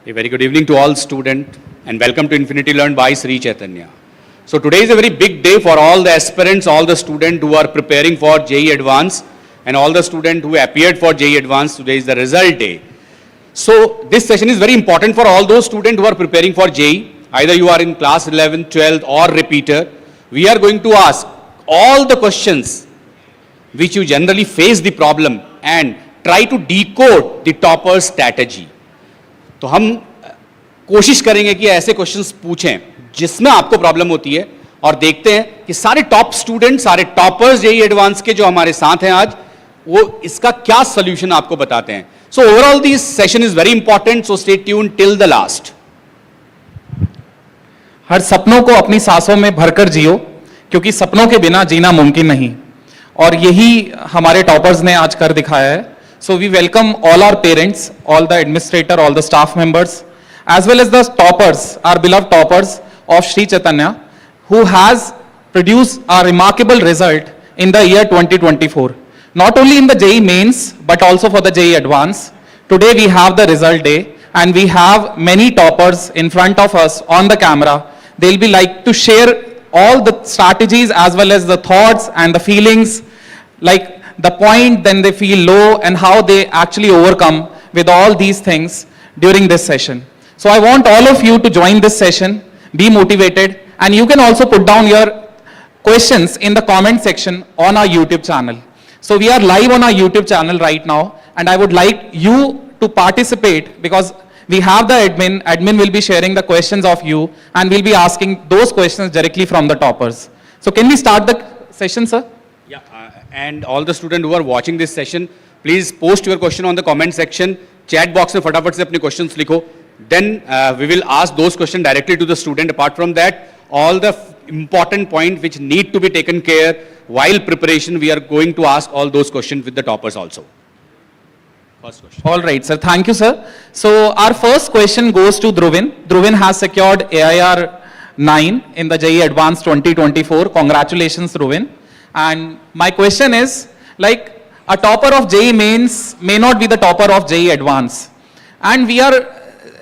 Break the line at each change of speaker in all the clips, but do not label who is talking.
A very good evening to all students and welcome to Infinity Learn by Sri Chaitanya. So today is a very big day for all the aspirants, all the students who are preparing for JEE Advanced and all the students who appeared for JEE Advanced. Today is the result day. So this session is very important for all those students who are preparing for JEE. Either you are in class 11, 12 or repeater. We are going to ask all the questions which you generally face the problem and try to decode the topper's strategy. तो हम कोशिश करेंगे कि ऐसे questions पूछें जिसमें आपको problem होती है और देखते हैं कि सारे टॉप स्टूडेंट्स, सारे टॉपर्स जेईई एडवांस के जो हमारे साथ हैं आज, वो इसका क्या सॉल्यूशन आपको बताते हैं. So overall this session is very important, so stay tune till the last.
हर सपनों को अपनी सांसों में भरकर जियो, क्योंकि सपनों के बिना जीना मुमकिन नहीं, और यही हमारे टॉपर्स ने आज कर दिखाया है. So we welcome all our parents, all the administrator, all the staff members, as well as the toppers, our beloved toppers of Sri Chaitanya, who has produced a remarkable result in the year 2024. Not only in the JEE Mains, but also for the JEE Advanced. Today we have the result day, and we have many toppers in front of us on the camera. They'll be like to share all the strategies as well as the thoughts and the feelings, like the point then they feel low and how they actually overcome with all these things during this session. So I want all of you to join this session, be motivated, and you can also put down your questions in the comment section on our YouTube channel. So we are live on our YouTube channel right now, and I would like you to participate because we have the admin will be sharing the questions of you, and we'll be asking those questions directly from the toppers. So can we start the session, sir?
Yeah, and all the students who are watching this session, please post your question on the comment section. Chat box में फटाफट से अपने questions लिखो. Then we will ask those questions directly to the student. Apart from that, all the important points which need to be taken care while preparation, we are going to ask all those questions with the toppers also. First question.
All right, sir. Thank you, sir. So our first question goes to Dhruvin. Dhruvin has secured AIR 9 in the JEE Advanced 2024. Congratulations, Dhruvin. And my question is, like, a topper of JEE Mains may not be the topper of JEE Advanced. And we are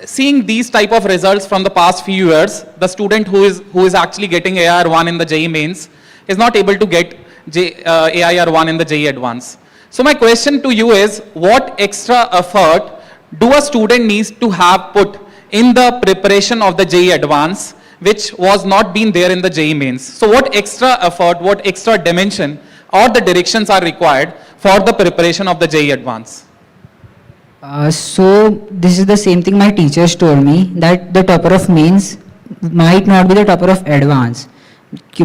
seeing these type of results from the past few years. The student who is actually getting AIR 1 in the JEE Mains is not able to get AIR 1 in the JEE Advanced. So my question to you is, what extra effort do a student needs to have put in the preparation of the JEE Advanced, which was not been there in the JEE Mains? So what extra effort, what extra dimension or the directions are required for the preparation of the JEE Advanced?
So this is the same thing my teachers told me, that the topper of Mains might not be the topper of Advanced,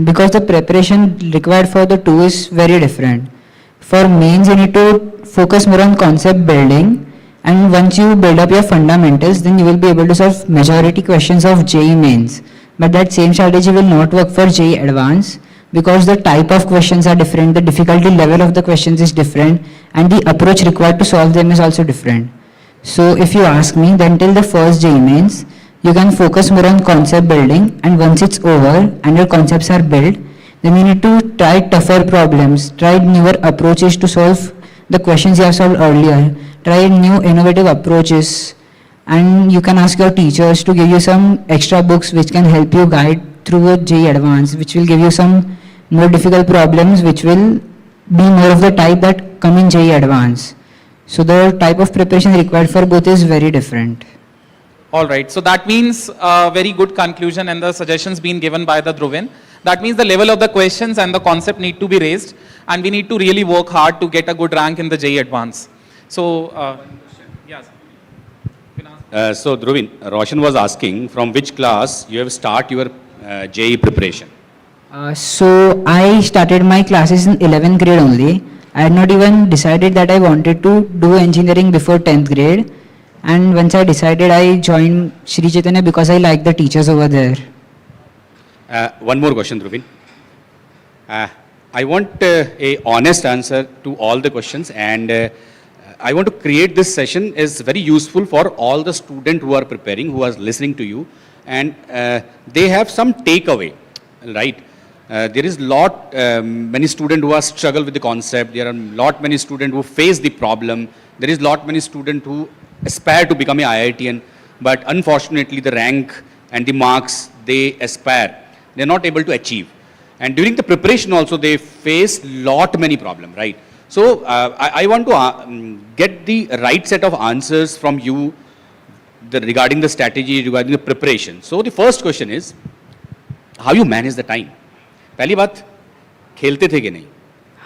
because the preparation required for the two is very different. For Mains you need to focus more on concept building, and once you build up your fundamentals, then you will be able to solve majority questions of JEE Mains. But that same strategy will not work for JEE Advanced, because the type of questions are different, the difficulty level of the questions is different, and the approach required to solve them is also different. So if you ask me, then till the first JEE Mains, you can focus more on concept building, and once it's over and your concepts are built, then you need to try tougher problems, try newer approaches to solve the questions you have solved earlier, try new innovative approaches. And you can ask your teachers to give you some extra books which can help you guide through a JEE Advanced, which will give you some more difficult problems which will be more of the type that come in JEE Advanced. So the type of preparation required for both is very different.
All right, so that means a very good conclusion, and the suggestions being given by the Dhruvin. That means the level of the questions and the concept need to be raised, and we need to really work hard to get a good rank in the JEE Advanced. So, yes.
So Dhruvin, Roshan was asking from which class you have start your JEE preparation.
So I started my classes in 11th grade only. I had not even decided that I wanted to do engineering before 10th grade. And once I decided, I joined Sri Chaitanya because I like the teachers over there.
One more question, Dhruvin. I want a honest answer to all the questions, and I want to create this session is very useful for all the students who are preparing, who are listening to you, and they have some takeaway, right? There is many students who are struggle with the concept. There are many students who face the problem. There is many students who aspire to become an IITian. but unfortunately the rank and the marks they aspire, they're not able to achieve. And during the preparation also they face lot many problems, right? So I want to get the right set of answers from you regarding the strategy, regarding the preparation. So the first question is, how you manage the time? पहली बात, खेलते थे कि नहीं?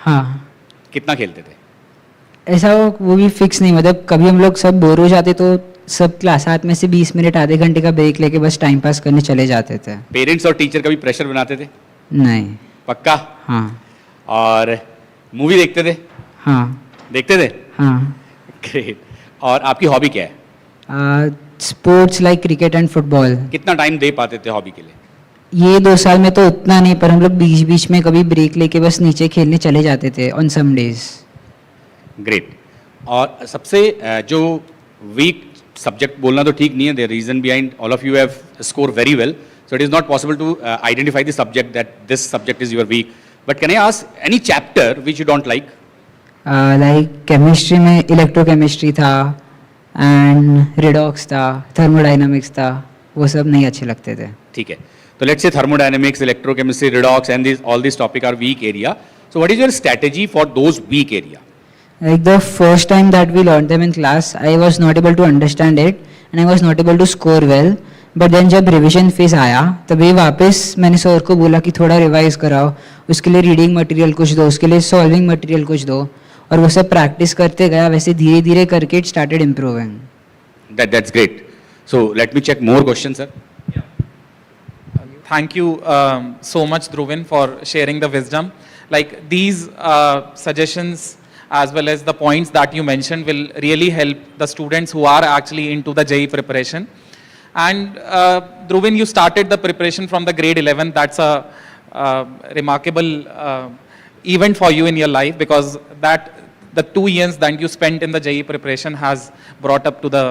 हाँ,
कितना खेलते थे?
ऐसा वो भी फिक्स नहीं, मतलब कभी हम लोग सब बोर हो जाते तो सब क्लास साथ में से 20 मिनट आधे घंटे का ब्रेक लेके बस टाइम पास करने चले जाते थे.
पेरेंट्स और टीचर कभी प्रेशर बनाते थे?
नहीं.
पक्का?
हाँ.
और मूवी देखते थे?
हाँ.
देखते थे?
हाँ.
ग्रेट. और आपकी हॉबी क्या है?
Sports like cricket and football.
कितना टाइम दे पाते थे हॉबी के लिए?
ये 2 साल में तो उतना नहीं, पर हम लोग बीच बीच में कभी ब्रेक लेके बस नीचे खेलने चले जाते थे ऑन सम डेज.
ग्रेट. और सबसे जो वीक सब्जेक्ट बोलना तो ठीक नहीं है, the reason behind all of you have score very well, so it is not possible to identify the subject that this subject is your weak, but can I ask any chapter which you don't like?
Like chemistry में electrochemistry था and redox था, thermodynamics था, वो सब नहीं अच्छे लगते थे.
ठीक है, तो let's say thermodynamics, electrochemistry, redox and this all this topic are weak area. So what is your strategy for those weak area?
Like the first time that we learned them in class, I was not able to understand it and I was not able to score well. But then जब revision phase आया तभी वापस मैंने sir को बोला कि थोड़ा revise कराओ, उसके लिए रीडिंग मटेरियल कुछ दो, उसके लिए सॉल्विंग मटेरियल कुछ दो, और वो सब प्रैक्टिस करते गया, वैसे धीरे धीरे करके it started improving.
That's great. So let me check more questions, sir.
Thank you so much, Dhruvin, for sharing the wisdom. Like these suggestions as well as the points that you mentioned will really help the students who are actually into the JEE preparation. And Dhruvin, you started the preparation from the grade 11. That's a remarkable event for you in your life, because that the 2 years that you spent in the JEE preparation has brought up to the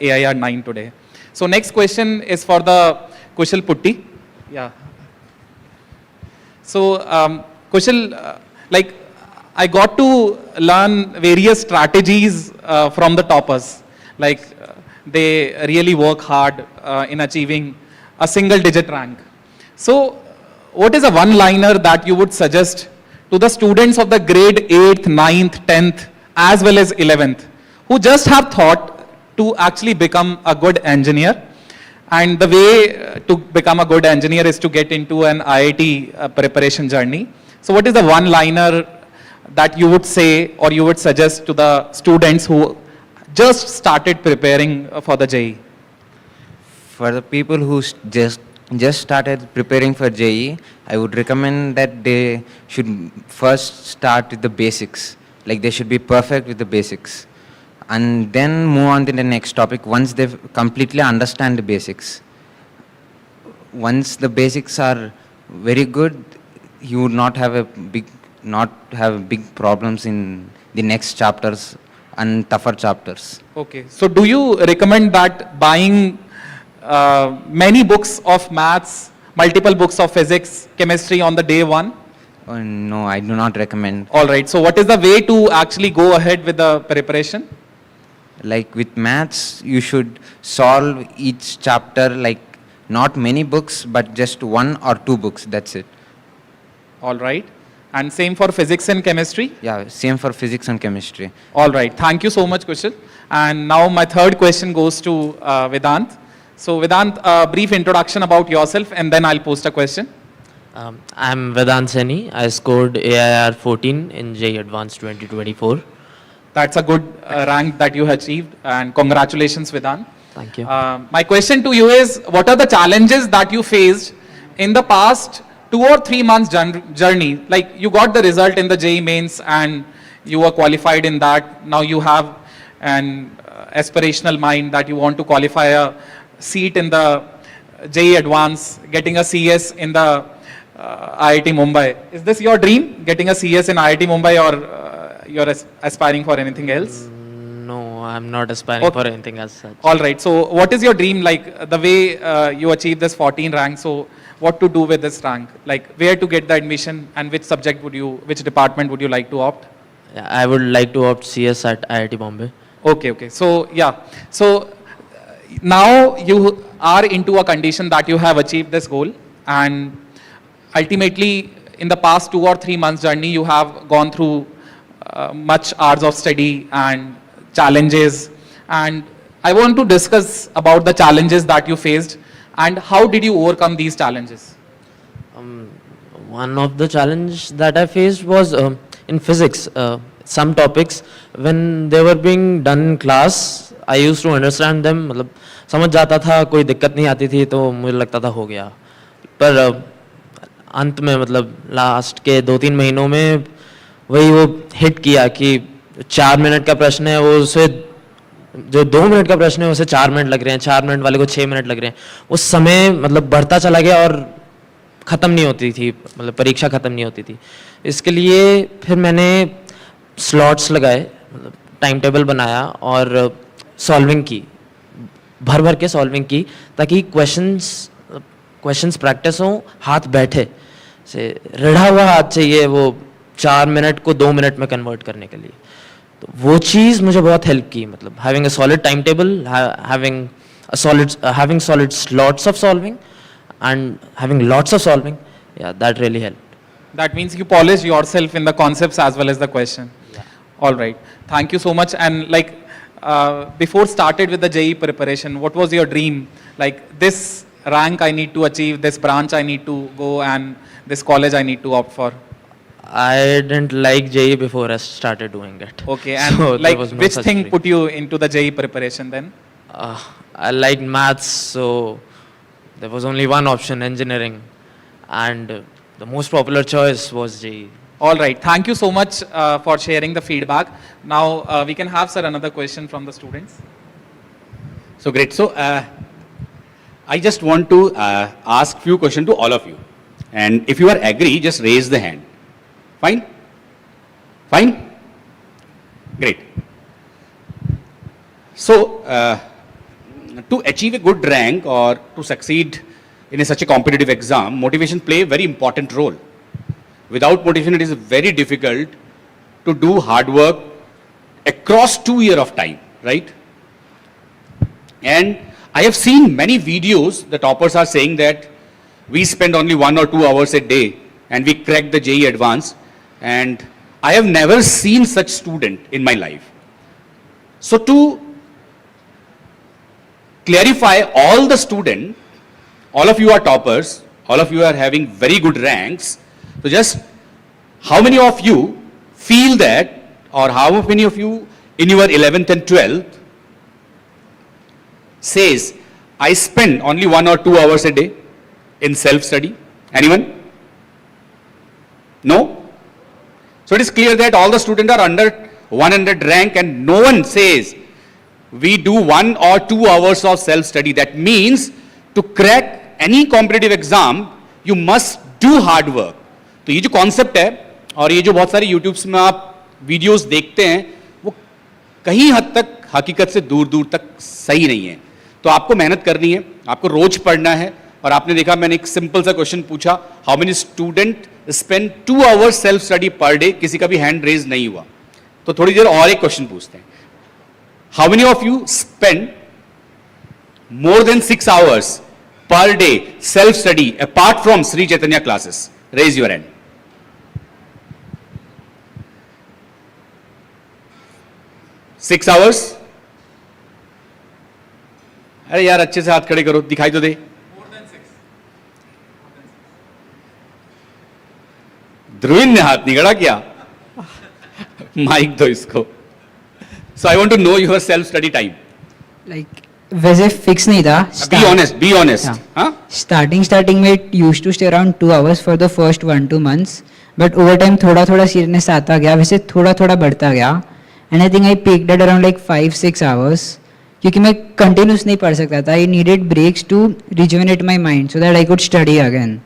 AIR 9 today. So next question is for the Kushal Putti. Yeah. So Kushal, like I got to learn various strategies from the toppers. Like they really work hard in achieving a single digit rank. So what is a one-liner that you would suggest to the students of the grade 8th, 9th, 10th as well as 11th who just have thought to actually become a good engineer? And the way to become a good engineer is to get into an IIT preparation journey. So what is the one-liner that you would say or you would suggest to the students who just started preparing for the JEE?
For the people who just started preparing for JEE, I would recommend that they should first start with the basics. Like they should be perfect with the basics, and then move on to the next topic once they completely understand the basics. Once the basics are very good, you would not have big problems in the next chapters and tougher chapters.
Okay, so do you recommend that buying many books of maths, multiple books of physics, chemistry on the day one?
No, I do not recommend.
All right, so what is the way to actually go ahead with the preparation?
Like with maths, you should solve each chapter, like not many books, but just 1 or 2 books, that's it.
All right, and same for physics and chemistry?
Yeah, same for physics and chemistry.
All right, thank you so much, Kushal. And now my third question goes to Vedant. So Vedant, a brief introduction about yourself and then I'll post a question.
I'm Vedant Seni. I scored AIR 14 in JEE Advanced 2024.
That's a good rank that you achieved, and congratulations, Vedant.
Thank you.
My question to you is, what are the challenges that you faced in the past 2 or 3 months journey? Like you got the result in the JEE mains and you were qualified in that. Now you have an aspirational mind that you want to qualify a seat in the JEE Advanced, getting a CS in the IIT Mumbai. Is this your dream, getting a CS in IIT Mumbai, or you're aspiring for anything else?
No, I'm not aspiring for anything as such.
All right. So what is your dream, like the way you achieved this 14 rank? So what to do with this rank? Like where to get the admission and which subject would you, which department would you like to opt?
Yeah, I would like to opt CS at IIT Bombay.
Okay. So yeah. So now you are into a condition that you have achieved this goal, and ultimately in the past 2 or 3 months journey you have gone through much hours of study and challenges, and I want to discuss about the challenges that you faced and how did you overcome these challenges.
One of the challenge that I faced was in physics. Some topics, when they were being done in class, I used to understand them. मतलब समझ जाता था, कोई दिक्कत नहीं आती थी, तो मुझे लगता था हो गया. पर अंत में मतलब लास्ट के 2-3 महीनों में वही वो हिट किया कि 4 मिनट का प्रश्न है, वो उसे जो 2 मिनट का प्रश्न है उसे 4 मिनट लग रहे हैं, 4 मिनट वाले को 6 मिनट लग रहे हैं. वो समय मतलब बढ़ता चला गया और ख़त्म नहीं होती थी, मतलब परीक्षा ख़त्म नहीं होती थी. इसके लिए फिर मैंने स्लॉट्स लगाए, मतलब टाइम टेबल बनाया और सॉल्विंग की, भर भर के सॉल्विंग की, ताकि क्वेश्चंस प्रैक्टिस हो, हाथ बैठे से रढ़ा हुआ हाथ चाहिए वो 4 मिनट को 2 मिनट में कन्वर्ट करने के लिए. तो वो चीज़ मुझे बहुत हेल्प की, मतलब having a solid time table, having solid slots of solving and having lots of solving, yeah, that really helped.
That means you polish yourself in the concepts as well as the question.
Yeah.
All right. Thank you so much. And like before started with the JEE preparation, what was your dream? Like this rank I need to achieve, this branch I need to go, and this college I need to opt for.
I didn't like JEE before I started doing it.
Okay. And
So there
like
was no
which
such
thing
dream.
put you into the JEE preparation then?
I liked maths, so there was only one option, engineering, and the most popular choice was JEE.
All right. Thank you so much for sharing the feedback. Now we can have, sir, another question from the students.
So great. So I just want to ask few questions to all of you. And if you are agree, just raise the hand. Fine? Fine? Great. So to achieve a good rank or to succeed in such a competitive exam, motivation play a very important role. Without motivation, it is very difficult to do hard work across 2 years of time, right? And I have seen many videos, the toppers are saying that we spend only 1 or 2 hours a day and we crack the JEE Advanced, and I have never seen such student in my life. So to clarify all the student, all of you are toppers, all of you are having very good ranks. So just how many of you feel that, or how many of you in your 11th and 12th says, I spend only 1 or 2 hours a day in self-study? Anyone? No? So it is clear that all the students are under 100 rank and no one says we do 1 or 2 hours of self-study. That means to crack any competitive exam, you must do hard work. तो ये जो concept है और ये जो बहुत सारे YouTubes में आप वीडियोस देखते हैं, वो कहीं हद तक हकीकत से दूर दूर तक सही नहीं है. तो आपको मेहनत करनी है, आपको रोज पढ़ना है. और आपने देखा, मैंने एक सिंपल सा क्वेश्चन पूछा, how many student spend 2 hours self study per day, किसी का भी हैंड रेज नहीं हुआ. तो थोड़ी देर और एक क्वेश्चन पूछते हैं, how many of you spend more than 6 hours per day self study apart from Sri Chaitanya classes? Raise your hand. Six hours? अरे यार अच्छे से हाथ खड़े करो, दिखाई तो दे. ध्रुविन ने हाथ नहीं खड़ा किया. माइक दो इसको. So I want to know your self study time.
Like वैसे फिक्स नहीं था.
Be honest, be honest. हाँ?
स्टार्टिंग में it used to stay around 2 hours for the first 1-2 months, but over time थोड़ा थोड़ा सीरियसनेस आता गया, वैसे थोड़ा थोड़ा बढ़ता गया, and I think I peaked at around like 5-6 hours, क्योंकि मैं कंटिन्यूस नहीं पढ़ सकता था. I needed breaks to rejuvenate my mind so that I could study again.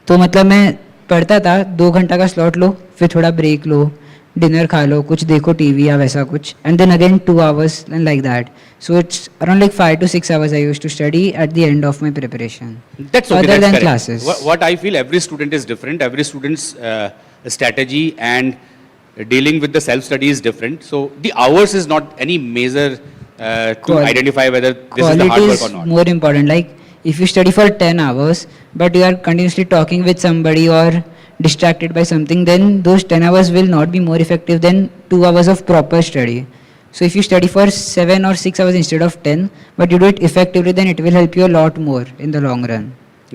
तो मतलब मैं पढ़ता था, 2 घंटा का स्लॉट लो, फिर थोड़ा ब्रेक लो, डिनर खा लो, कुछ देखो टीवी या वैसा कुछ, and then again 2 hours and like that. So it's around like 5 to 6 hours I used to study at the end of my preparation.
That's okay.
Other
That's
than
correct.
classes.
What I feel, every student is different. Every student's strategy and dealing with the self-study is different. So the hours is not any major to
Qual-
identify whether this is the
Quality
hard work
is
or not?
more important. Like if you study for 10 hours, but you are continuously talking with somebody or distracted by something, then those 10 hours will not be more effective than 2 hours of proper study. So if you study for 7 or 6 hours instead of 10, but you do it effectively, then it will help you a lot more in the long run.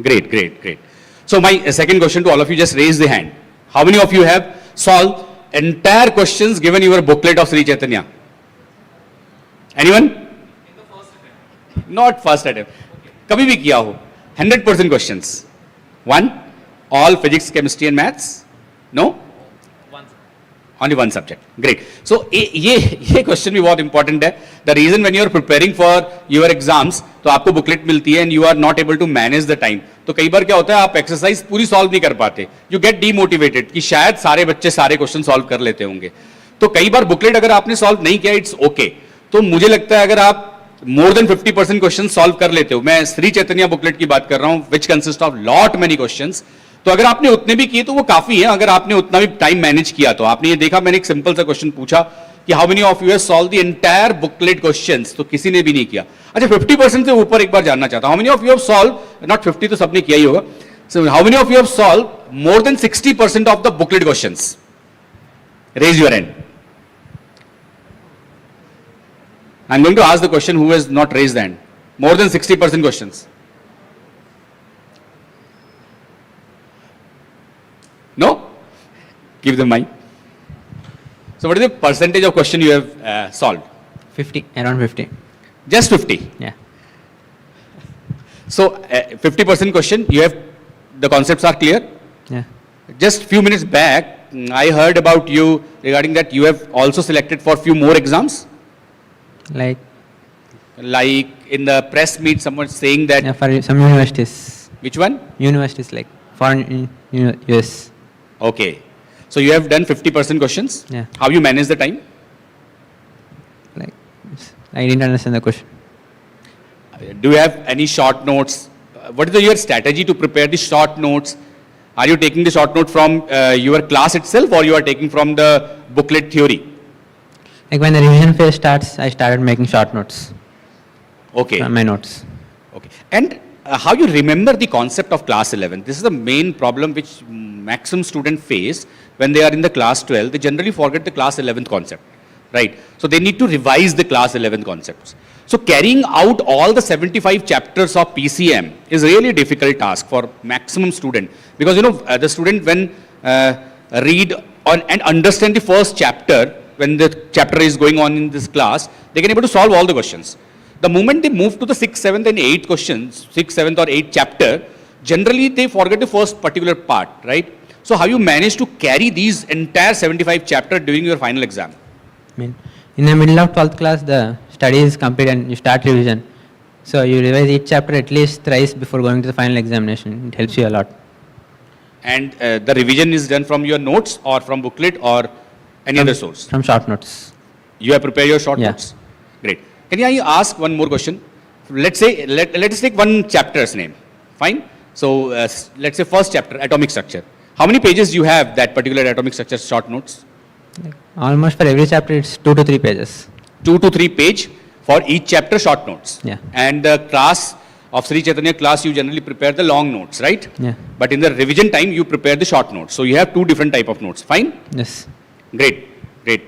Great, great, great. So my second question to all of you, just raise the hand. How many of you have solved entire questions given your booklet of Sri Chaitanya? Anyone? Not first attempt. कभी भी किया हो? 100% questions. One, all physics, chemistry and maths? No? Only one subject. Great. So ये question भी बहुत important है. The reason when you are preparing for your exams, तो आपको booklet मिलती है and you are not able to manage the time. तो कई बार क्या होता है आप exercise पूरी solve नहीं कर पाते. You get demotivated कि शायद सारे बच्चे सारे question solve कर लेते होंगे. तो कई बार booklet अगर आपने solve नहीं किया it's okay. तो मुझे लगता है अगर आप more than 50% questions solve कर लेते हो, मैं श्री चैतन्य बुकलेट की बात कर रहा हूं which consists of lot many questions, तो अगर आपने उतने भी किए तो वो काफी है. अगर आपने उतना भी टाइम मैनेज किया तो आपने ये देखा, मैंने एक सिंपल सा क्वेश्चन पूछा कि how many of you have solve the entire booklet questions, तो किसी ने भी नहीं किया. अच्छा 50% से ऊपर एक बार जानना चाहता हूं, how many of you have solve, not 50 तो सबने किया ही होगा, so how many of you have solve more than 60% of the booklet questions? Raise your hand. I'm going to ask the question who has not raised the hand. More than 60% questions. No? Give them mic. So what is the percentage of question you have solved?
50, around 50.
Just 50.
Yeah.
So 50% question, you have, the concepts are clear.
Yeah.
Just few minutes back, I heard about you regarding that you have also selected for few more exams.
Like,
Like in the press meet, someone saying that,
yeah, for some universities.
which one?
Universities like foreign in US.
Okay. So you have done 50% questions.
Yeah.
How you manage the time?
Like, I didn't understand the question.
Do you have any short notes? What is your strategy to prepare the short notes? Are you taking the short note from your class itself or you are taking from the booklet theory?
Like when the revision phase starts, I started making short notes.
Okay.
My notes.
Okay. And how you remember the concept of class 11? This is the main problem which maximum students face when they are in the class 12. They generally forget the class 11th concept, right? So they need to revise the class 11 concepts. So carrying out all the 75 chapters of PCM is really a difficult task for maximum student, because you know the student when read on and understand the first chapter, when the chapter is going on in this class, they can able to solve all the questions. The moment they move to the 6th, 7th and 8th questions, 6th, 7th or 8th chapter, generally they forget the first particular part, right? So how you manage to carry these entire 75 chapter during your final exam?
I mean, in the middle of 12th class, the study is complete and you start revision. So you revise each chapter at least thrice before going to the final examination. It helps you a lot.
And the revision is done from your notes or from booklet or any other source?
From short notes.
You have prepared your short
Yeah.
notes? Great. Can I ask one more question? Let's say, let us take one chapter's name. Fine? So let's say first chapter, atomic structure. How many pages you have that particular atomic structure short notes?
Almost for every chapter, it's 2 to 3 pages.
2 to 3 page for each chapter short notes.
Yeah.
And the class of Sri Chaitanya class, you generally prepare the long notes, right?
Yeah.
But in the revision time, you prepare the short notes. So you have two different type of notes. Fine?
Yes.
Great. Great.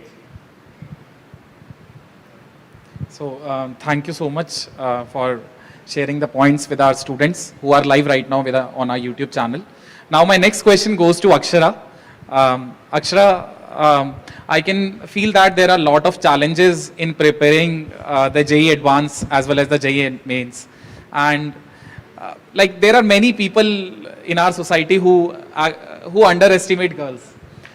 So thank you so much for sharing the points with our students who are live right now on our YouTube channel. Now my next question goes to Akshara. Akshara, I can feel that there are a lot of challenges in preparing the JEE Advanced as well as the JEE Mains. And like there are many people in our society who underestimate girls.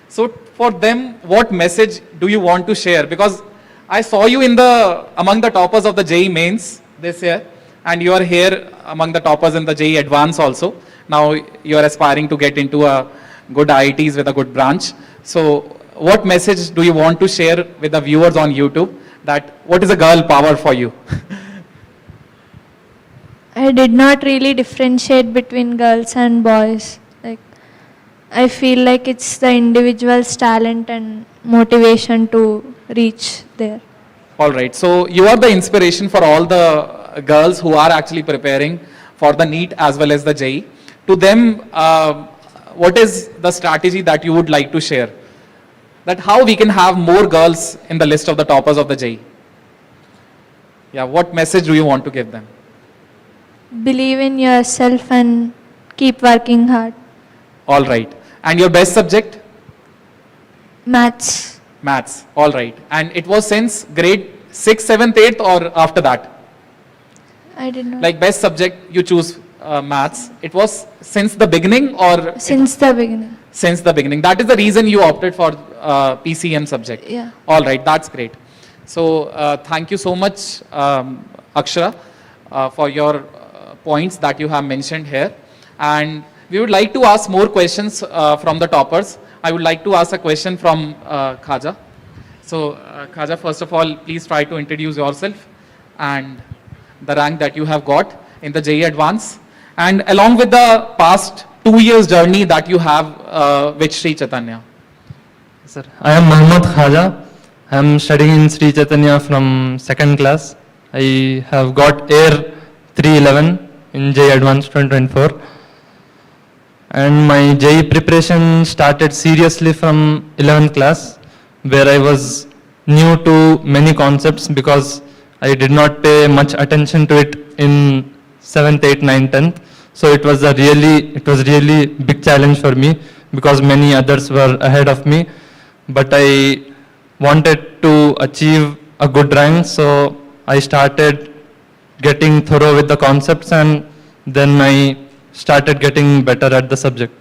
So for them, what message do you want to share? Because I saw you among the toppers of the JEE Mains this year, and you are here among the toppers in the JEE Advanced also. Now you are aspiring to get into a good IITs with a good branch. So what message do you want to share with the viewers on YouTube, that what is a girl power for you?
I did not really differentiate between girls and boys. Like, I feel like it's the individual's talent and motivation to reach there.
All right. So you are the inspiration for all the girls who are actually preparing for the NEET as well as the JEE. To them, what is the strategy that you would like to share? That how we can have more girls in the list of the toppers of the JEE? Yeah, what message do you want to give them?
Believe in yourself and keep working hard.
All right. And your best subject?
Maths.
Maths. All right. And it was since grade 6th, 7th, 8th or after that?
I did not.
Like best subject you choose maths. It was since the beginning or?
Since the beginning.
Since the beginning. That is the reason you opted for PCM subject.
Yeah.
All right. That's great. So thank you so much, Akshara, for your points that you have mentioned here. And we would like to ask more questions from the toppers. I would like to ask a question from Khaja. So Khaja, first of all, please try to introduce yourself and the rank that you have got in the JEE Advanced, and along with the past 2 years journey that you have with Sri Chaitanya.
Sir, I am Mohammad Khaja. I am studying in Sri Chaitanya from 2nd class. I have got Air 311 in JEE Advanced 2024. And my JEE preparation started seriously from 11th class, where I was new to many concepts because I did not pay much attention to it in 7th, 8th, 9th, 10th. So it was really big challenge for me because many others were ahead of me. But I wanted to achieve a good rank, so I started getting thorough with the concepts, and then I started getting better at the subject.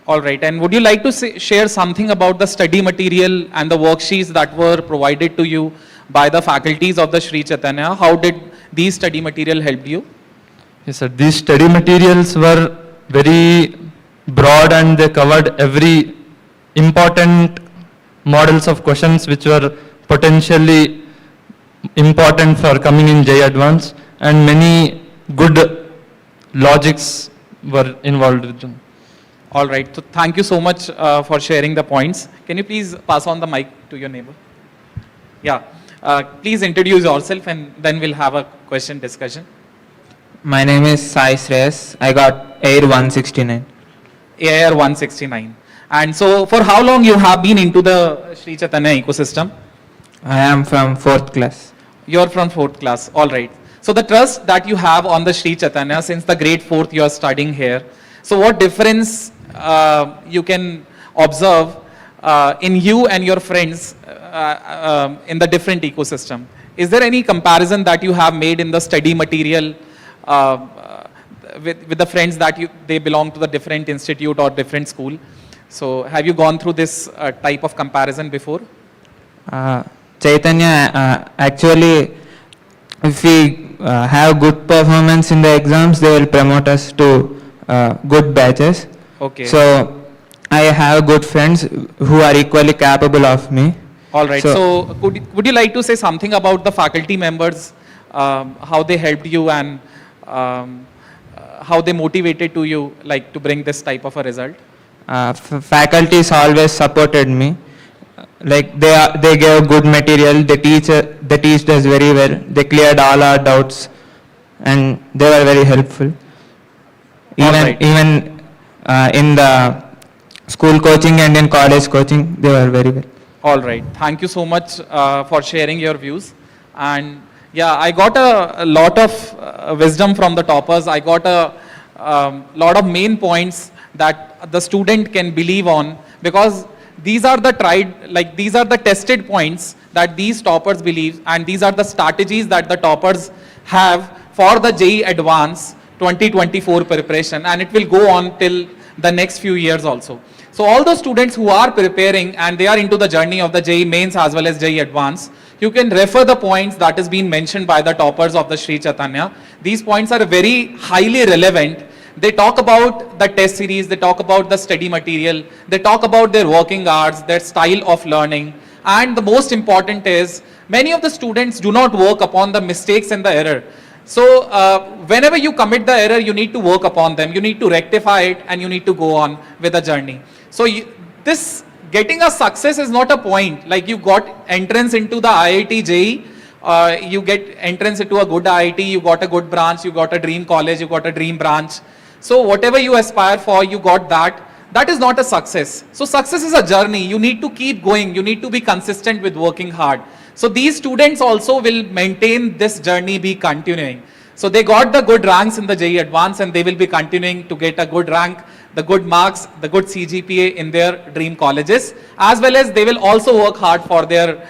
All right. And would you like to share something about the study material and the worksheets that were provided to you by the faculties of the Sri Chaitanya? How did these study material help you?
Yes, sir. These study materials were very broad and they covered every important models of questions which were potentially important for coming in JEE Advanced, and many good logics were involved with them.
All right. So thank you so much for sharing the points. Can you please pass on the mic to your neighbor? Yeah. Please introduce yourself and then we'll have a question discussion.
My name is Sai Shreyas. I got Air 169.
AIR 169. And so for how long you have been into the Sri Chaitanya ecosystem?
I am from 4th class.
You're from 4th class. All right. So the trust that you have on the Sri Chaitanya since the grade 4th you are studying here. So what difference you can observe in you and your friends in the different ecosystem? Is there any comparison that you have made in the study material with the friends that they belong to the different institute or different school? So have you gone through this type of comparison before?
Chaitanya, actually, if we have good performance in the exams, they will promote us to good batches.
Okay.
So I have good friends who are equally capable of me.
All right. So would you like to say something about the faculty members, how they helped you and how they motivated to you, like to bring this type of a result?
Faculties always supported me. Like they gave good material. They teach us very well. They cleared all our doubts, and they were very helpful. Even in the school coaching and in college coaching, they were very well.
All right. Thank you so much for sharing your views. And yeah, I got a lot of wisdom from the toppers. I got a lot of main points that the student can believe on, because these are the these are the tested points that these toppers believe, and these are the strategies that the toppers have for the JEE Advanced 2024 preparation, and it will go on till the next few years also. So all the students who are preparing and they are into the journey of the JEE Mains as well as JEE Advanced, you can refer the points that has been mentioned by the toppers of the Sri Chaitanya. These points are very highly relevant. They talk about the test series, they talk about the study material, they talk about their working hours, their style of learning, and the most important is, many of the students do not work upon the mistakes and the error. So whenever you commit the error, you need to work upon them, you need to rectify it, and you need to go on with the journey. So this getting a success is not a point, like you got entrance into the IIT JEE you get entrance into a good IIT, you got a good branch, you got a dream college, you got a dream branch. So whatever you aspire for, you got that. That is not a success. So success is a journey. You need to keep going. You need to be consistent with working hard. So these students also will maintain this journey, be continuing. So they got the good ranks in the JEE Advanced and they will be continuing to get a good rank, the good marks, the good CGPA in their dream colleges, as well as they will also work hard for their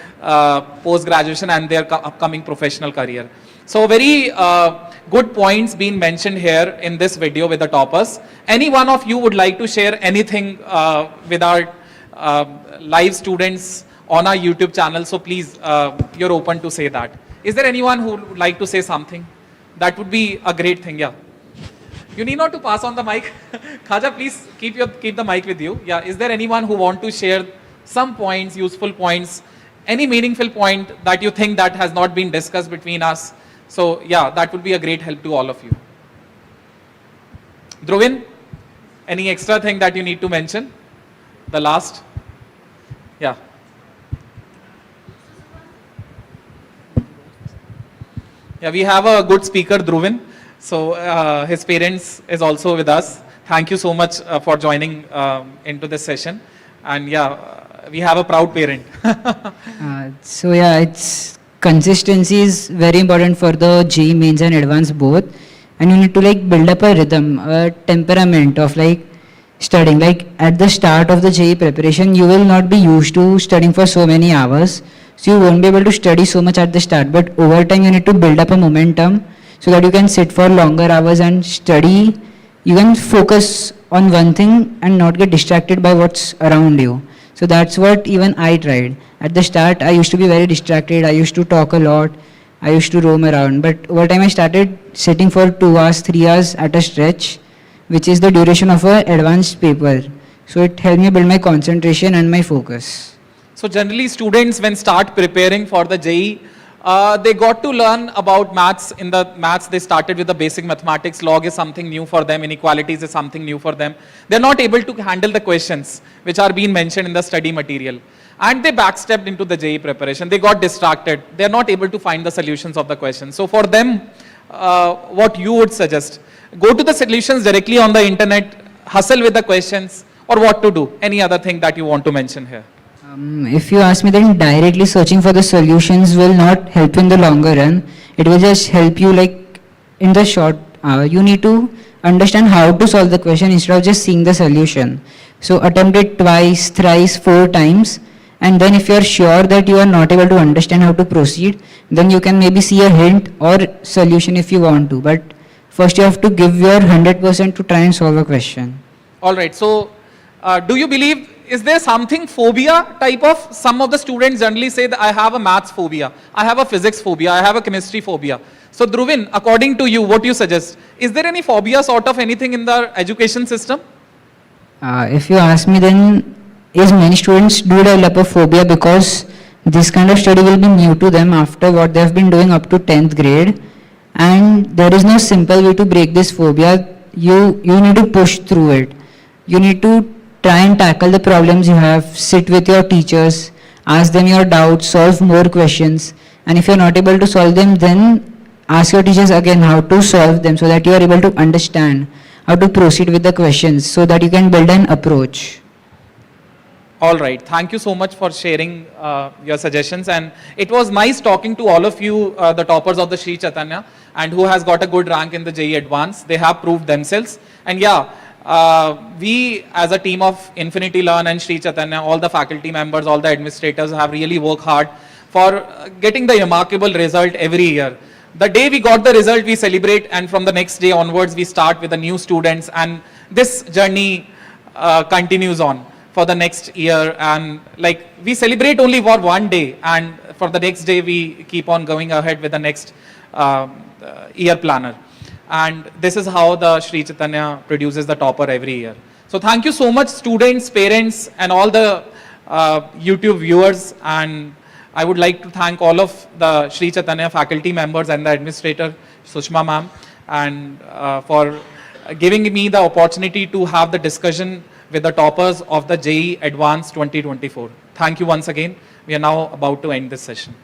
post-graduation and their upcoming professional career. So very good points being mentioned here in this video with the toppers. Any one of you would like to share anything with our live students on our YouTube channel? So please, you're open to say that. Is there anyone who would like to say something? That would be a great thing, yeah. You need not to pass on the mic. Khaja, please keep the mic with you. Yeah, is there anyone who want to share some points, useful points, any meaningful point that you think that has not been discussed between us? So yeah, that would be a great help to all of you. Dhruvin, any extra thing that you need to mention? The last? Yeah. Yeah, we have a good speaker, Dhruvin. So his parents is also with us. Thank you so much for joining into this session. And yeah, we have a proud parent.
So yeah, it's consistency is very important for the JEE mains and advanced both, and you need to like build up a rhythm, a temperament of like studying. Like at the start of the JEE preparation, you will not be used to studying for so many hours, so you won't be able to study so much at the start. But over time, you need to build up a momentum so that you can sit for longer hours and study. You can focus on one thing and not get distracted by what's around you. So that's what even I tried. At the start, I used to be very distracted. I used to talk a lot. I used to roam around. But over time, I started sitting for 2 hours, 3 hours at a stretch, which is the duration of an advanced paper. So it helped me build my concentration and my focus.
So generally students when start preparing for the JEE, they got to learn about maths. In the maths, they started with the basic mathematics. Log is something new for them. Inequalities is something new for them. They're not able to handle the questions which are being mentioned in the study material. And they backstepped into the JEE preparation. They got distracted. They're not able to find the solutions of the questions. So for them, what you would suggest? Go to the solutions directly on the internet, hustle with the questions, or what to do? Any other thing that you want to mention here?
If you ask me, then directly searching for the solutions will not help you in the longer run. It will just help you like in the short. You need to understand how to solve the question instead of just seeing the solution. So attempt it twice, thrice, 4 times. And then if you are sure that you are not able to understand how to proceed, then you can maybe see a hint or solution if you want to. But first you have to give your 100% to try and solve a question.
All right. So do you believe, is there something phobia type of? Some of the students generally say that I have a maths phobia, I have a physics phobia, I have a chemistry phobia. So Dhruvin, according to you, what do you suggest? Is there any phobia sort of anything in the education system?
If you ask me, then yes, many students do develop a phobia because this kind of study will be new to them after what they have been doing up to 10th grade. And there is no simple way to break this phobia. You need to push through it. You need to try and tackle the problems you have, sit with your teachers, ask them your doubts, solve more questions. And if you're not able to solve them, then ask your teachers again how to solve them so that you are able to understand how to proceed with the questions so that you can build an approach.
All right. Thank you so much for sharing your suggestions. And it was nice talking to all of you, the toppers of the Sri Chaitanya, and who has got a good rank in the JEE Advanced. They have proved themselves. And yeah, we as a team of Infinity Learn and Sri Chaitanya, all the faculty members, all the administrators have really worked hard for getting the remarkable result every year. The day we got the result, we celebrate, and from the next day onwards, we start with the new students, and this journey continues on for the next year. And like we celebrate only for one day, and for the next day we keep on going ahead with the next year planner. And this is how the Sri Chaitanya produces the topper every year. So thank you so much, students, parents, and all the YouTube viewers. And I would like to thank all of the Sri Chaitanya faculty members and the administrator, Sushma ma'am, and for giving me the opportunity to have the discussion with the toppers of the JEE Advanced 2024. Thank you once again. We are now about to end this session.